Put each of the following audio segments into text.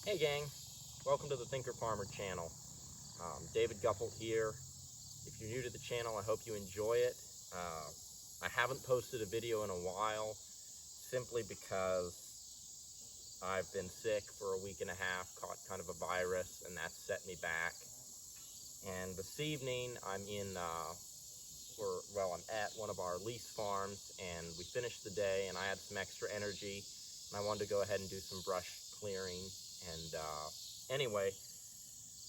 Hey gang, welcome to the Thinker Farmer channel. David Guppold here. If you're new to the channel, I hope you enjoy it. I haven't posted a video in a while simply because I've been sick for a week and a half, caught kind of a virus, and that's set me back. And this evening I'm I'm at one of our lease farms, and we finished the day and I had some extra energy and I wanted to go ahead and do some brush clearing. And anyway,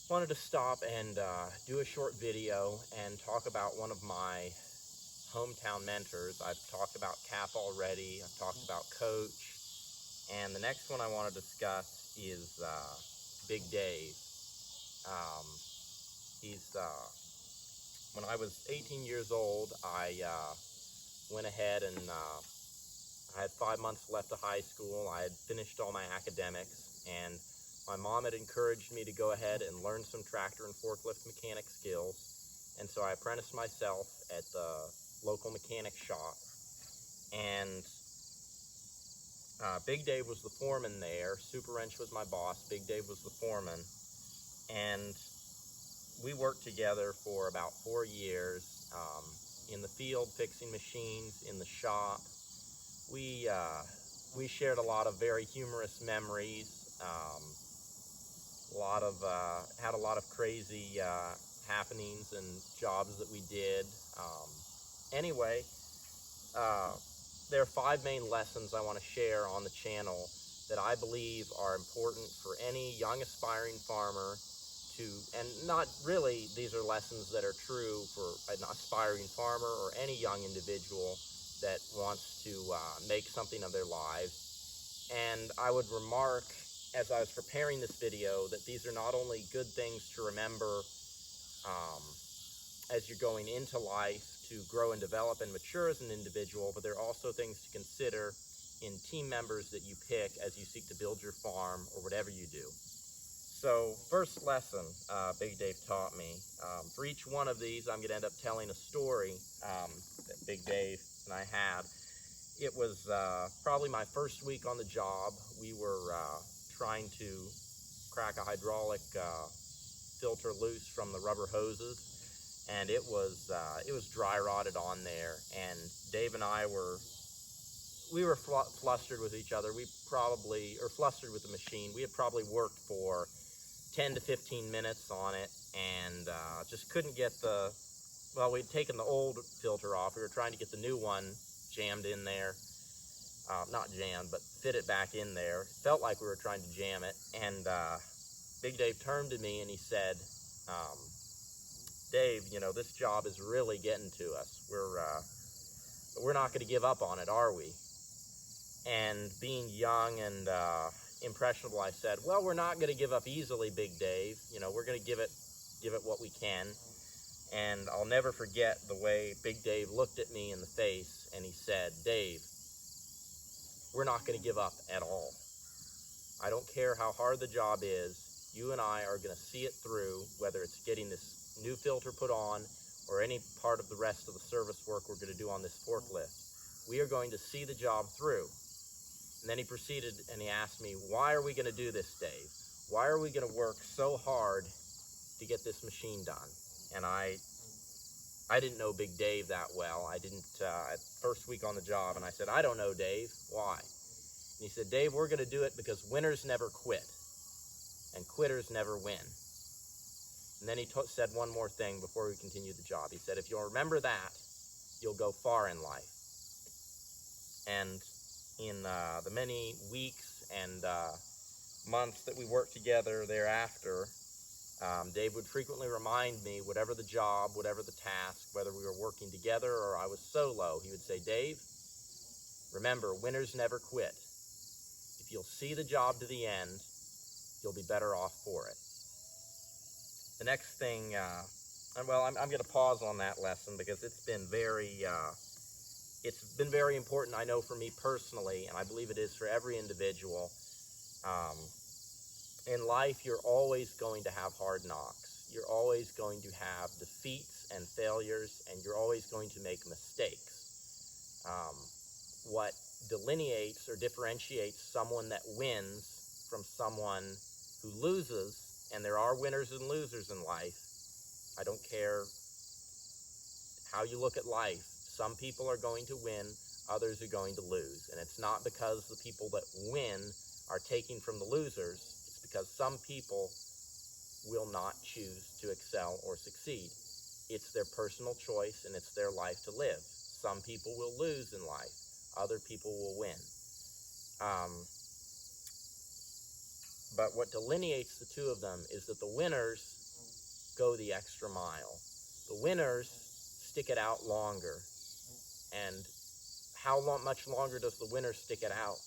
wanted to stop and do a short video and talk about one of my hometown mentors. I've talked about Cap already, I've talked about Coach, and the next one I want to discuss is Big Dave. Um, he's when I was 18 years old, I went ahead and I had 5 months left of high school. I had finished all my academics, and my mom had encouraged me to go ahead and learn some tractor and forklift mechanic skills. And so I apprenticed myself at the local mechanic shop. And Big Dave was the foreman there. Super Wrench was my boss. Big Dave was the foreman. And we worked together for about 4 years in the field, fixing machines, in the shop. We shared a lot of very humorous memories. Had a lot of crazy happenings and jobs that we did. Anyway, there are 5 main lessons I want to share on the channel that I believe are important for any young aspiring farmer to, and not really, these are lessons that are true for an aspiring farmer or any young individual that wants to make something of their lives. And I would remark, as I was preparing this video, that these are not only good things to remember as you're going into life to grow and develop and mature as an individual, but they're also things to consider in team members that you pick as you seek to build your farm or whatever you do. So, first lesson Big Dave taught me. For each one of these, I'm going to end up telling a story that Big Dave and I had. It was probably my first week on the job. We were trying to crack a hydraulic filter loose from the rubber hoses, and it was dry rotted on there. And Dave and I were flustered with each other. Flustered with the machine. We had probably worked for 10 to 15 minutes on it, and just couldn't get we'd taken the old filter off. We were trying to get the new one jammed in there. Not jammed, but fit it back in there. It felt like we were trying to jam it, and Big Dave turned to me and he said, Dave, this job is really getting to us. We're not going to give up on it, are we? And being young and impressionable, I said, well, we're not going to give up easily, Big Dave. We're going to give it what we can. And I'll never forget the way Big Dave looked at me in the face and he said, Dave, we're not going to give up at all. I don't care how hard the job is. You and I are going to see it through, whether it's getting this new filter put on or any part of the rest of the service work we're going to do on this forklift. We are going to see the job through. And then he proceeded and he asked me, why are we going to do this, Dave? Why are we going to work so hard to get this machine done? And I didn't know Big Dave that well. I didn't, first week on the job, and I said, I don't know, Dave. Why? And he said, Dave, we're going to do it because winners never quit, and quitters never win. And then he said one more thing before we continued the job. He said, if you'll remember that, you'll go far in life. And in the many weeks and months that we worked together thereafter, Dave would frequently remind me, whatever the job, whatever the task, whether we were working together or I was solo, he would say, Dave, remember, winners never quit. If you'll see the job to the end, you'll be better off for it. The next thing, I'm going to pause on that lesson because it's been very important, I know, for me personally, and I believe it is for every individual. In life, you're always going to have hard knocks. You're always going to have defeats and failures, and you're always going to make mistakes. What delineates or differentiates someone that wins from someone who loses, and there are winners and losers in life. I don't care how you look at life. Some people are going to win, others are going to lose. And it's not because the people that win are taking from the losers. It's because some people will not choose to excel or succeed. It's their personal choice and it's their life to live. Some people will lose in life. Other people will win. But what delineates the two of them is that the winners go the extra mile. The winners stick it out longer. And how much longer does the winner stick it out?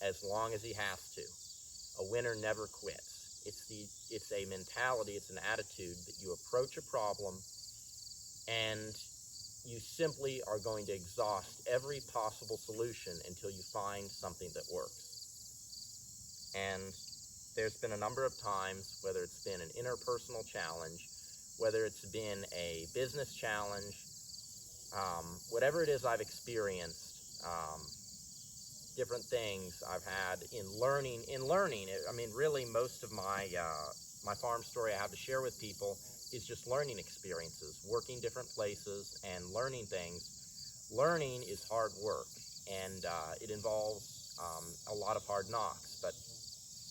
As long as he has to. A winner never quits. It's a mentality, it's an attitude that you approach a problem and you simply are going to exhaust every possible solution until you find something that works. And there's been a number of times, whether it's been an interpersonal challenge, whether it's been a business challenge, whatever it is I've experienced, different things I've had in learning. I mean, really most of my farm story I have to share with people is just learning experiences, working different places and learning things. Learning is hard work, and it involves a lot of hard knocks, but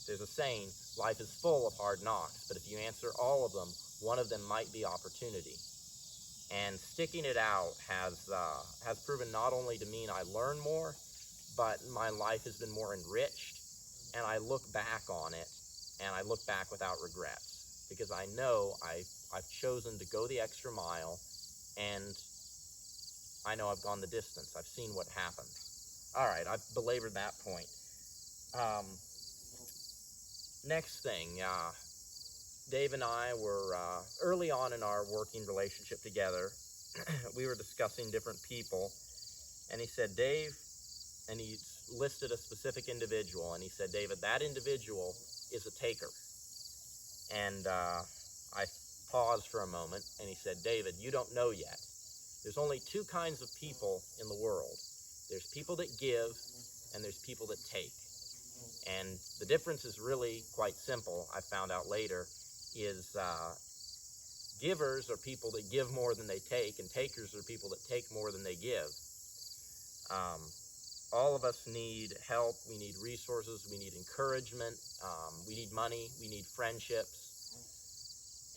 there's a saying, life is full of hard knocks, but if you answer all of them, one of them might be opportunity. And sticking it out has proven not only to mean I learn more, but my life has been more enriched, and I look back on it, and I look back without regrets, because I know I've chosen to go the extra mile, and I know I've gone the distance. I've seen what happens. All right, I've belabored that point. Next thing, Dave and I were early on in our working relationship together. We were discussing different people, and he said, Dave, and he listed a specific individual, and he said, David, that individual is a taker. And I paused for a moment, and he said, David, you don't know yet. There's only two kinds of people in the world. There's people that give, and there's people that take. And the difference is really quite simple, I found out later, is givers are people that give more than they take, and takers are people that take more than they give. All of us need help, we need resources, we need encouragement, we need money, we need friendships.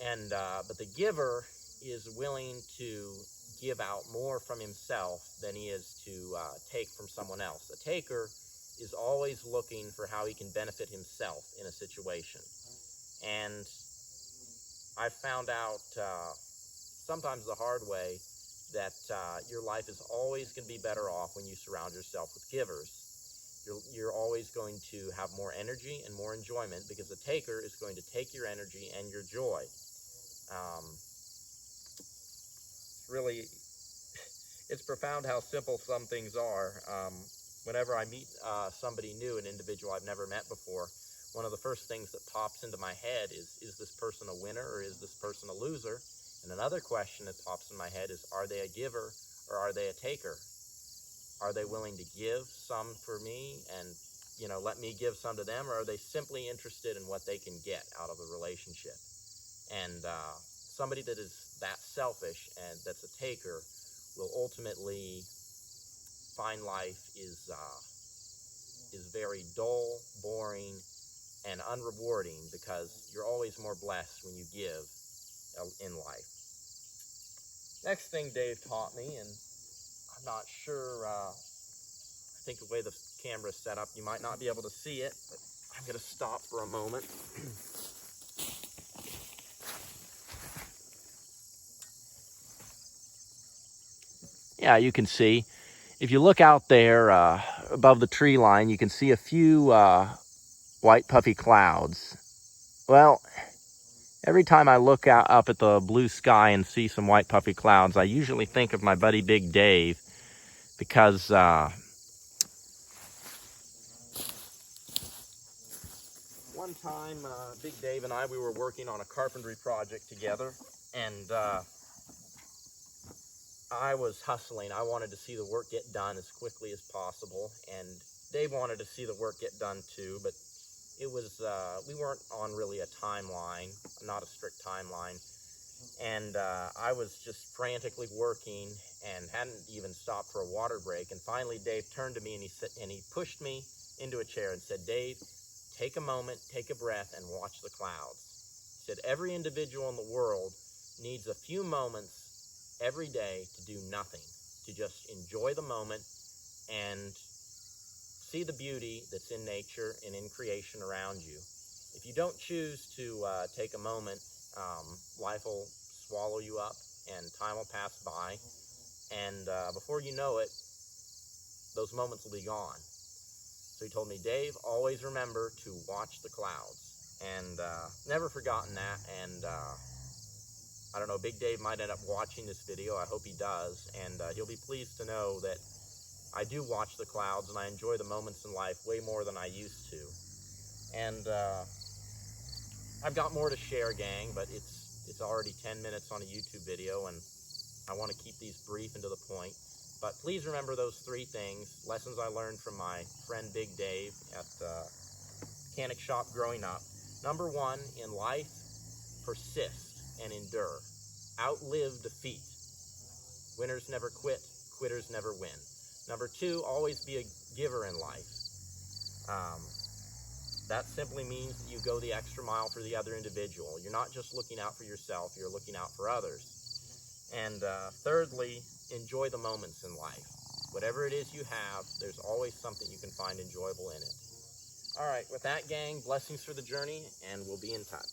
And but the giver is willing to give out more from himself than he is to take from someone else. A taker is always looking for how he can benefit himself in a situation. And I found out sometimes the hard way that your life is always going to be better off when you surround yourself with givers. You're always going to have more energy and more enjoyment, because the taker is going to take your energy and your joy. It's profound how simple some things are. Whenever I meet somebody new, an individual I've never met before, one of the first things that pops into my head is this person a winner or is this person a loser? And another question that pops in my head is, are they a giver or are they a taker? Are they willing to give some for me and, let me give some to them, or are they simply interested in what they can get out of a relationship? And somebody that is that selfish and that's a taker will ultimately find life is very dull, boring, and unrewarding, because you're always more blessed when you give in life. Next thing Dave taught me, and I'm not sure, I think the way the camera is set up, you might not be able to see it, but I'm going to stop for a moment. Yeah, you can see. If you look out there above the tree line, you can see a few white puffy clouds. Well, every time I look out up at the blue sky and see some white puffy clouds, I usually think of my buddy Big Dave, because one time Big Dave and we were working on a carpentry project together, and I was hustling. I wanted to see the work get done as quickly as possible, and Dave wanted to see the work get done too, but it was, we weren't on really a timeline, not a strict timeline. And I was just frantically working and hadn't even stopped for a water break. And finally, Dave turned to me and he pushed me into a chair and said, "Dave, take a moment, take a breath, and watch the clouds." He said, "Every individual in the world needs a few moments every day to do nothing, to just enjoy the moment and see the beauty that's in nature and in creation around you. If you don't choose to take a moment, life will swallow you up and time will pass by, and before you know it, those moments will be gone." So he told me, "Dave, always remember to watch the clouds." And never forgotten that. And I don't know, Big Dave might end up watching this video. I hope he does. And he'll be pleased to know that I do watch the clouds and I enjoy the moments in life way more than I used to. And I've got more to share, gang, but it's already 10 minutes on a YouTube video, and I want to keep these brief and to the point. But please remember those three things, lessons I learned from my friend Big Dave at the mechanic shop growing up. Number one, in life, persist and endure. Outlive defeat. Winners never quit, quitters never win. Number two, always be a giver in life. That simply means that you go the extra mile for the other individual. You're not just looking out for yourself, you're looking out for others. And thirdly, enjoy the moments in life. Whatever it is you have, there's always something you can find enjoyable in it. All right, with that, gang, blessings for the journey, and we'll be in touch.